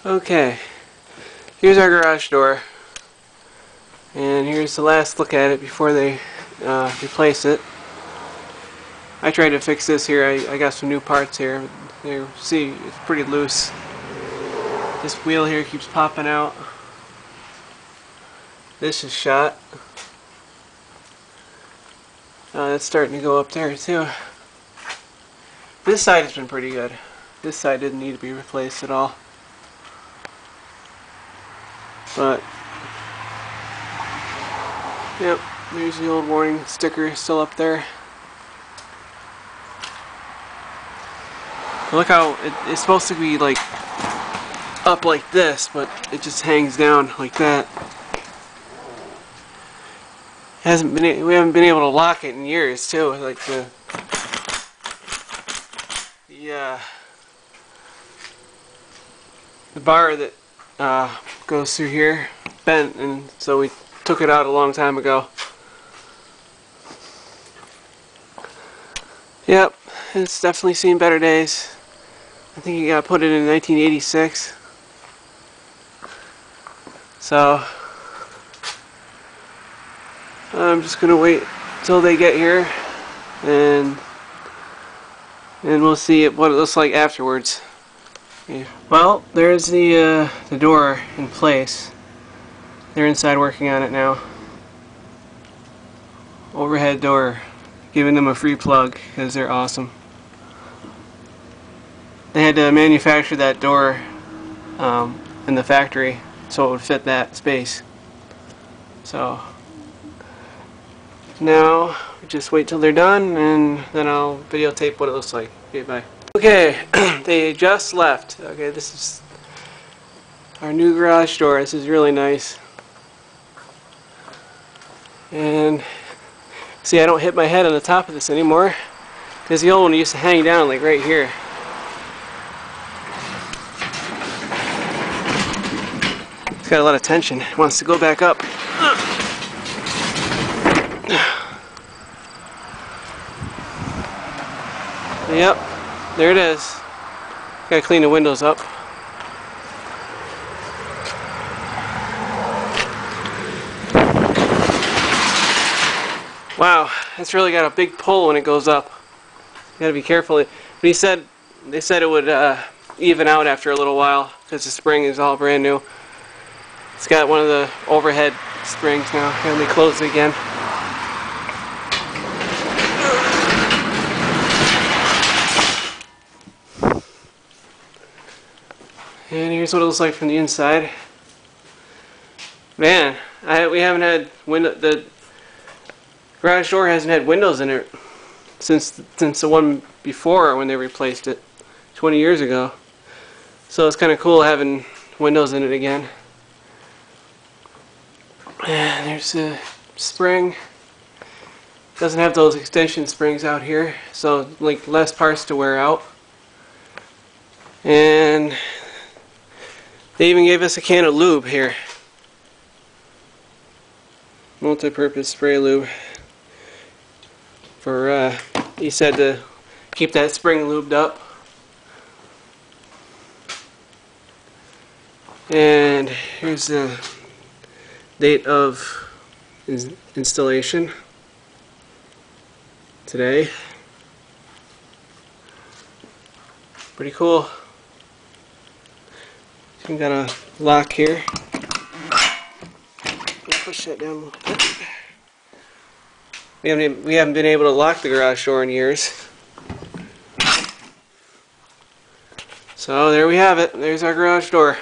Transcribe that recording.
Okay, here's our garage door, and here's the last look at it before they replace it. I tried to fix this here. I got some new parts here. You see, it's pretty loose. This wheel here keeps popping out. This is shot. It's starting to go up there too. This side has been pretty good. This side didn't need to be replaced at all. But, yep, there's the old warning sticker still up there. Look how it's supposed to be like up like this, but it just hangs down like that. We haven't been able to lock it in years too. Like the bar that goes through here bent, and so we took it out a long time ago. Yep, it's definitely seen better days. I think you got put it in 1986. So I'm just gonna wait till they get here, and we'll see what it looks like afterwards. Yeah. Well, there's the door in place. They're inside working on it now. Overhead door. Giving them a free plug because they're awesome. They had to manufacture that door in the factory so it would fit that space. So now just wait till they're done, and then I'll videotape what it looks like. Okay, bye. Okay, they just left. Okay, this is our new garage door. This is really nice. And see, I don't hit my head on the top of this anymore, because the old one used to hang down like right here. It's got a lot of tension. It wants to go back up. Yep, there it is. Gotta clean the windows up. Wow, it's really got a big pull when it goes up. You gotta be careful. But they said it would even out after a little while because the spring is all brand new. It's got one of the overhead springs now. Let me close it again. And here's what it looks like from the inside. Man, we haven't had the garage door hasn't had windows in it since the one before, when they replaced it 20 years ago. So it's kind of cool having windows in it again. And there's the spring. Doesn't have those extension springs out here, so like less parts to wear out. And they even gave us a can of lube here. Multi-purpose spray lube. For he said to keep that spring lubed up. And here's the date of installation today. Pretty cool. We got a lock here. Push that down a little bit. We haven't been able to lock the garage door in years. So there we have it. There's our garage door.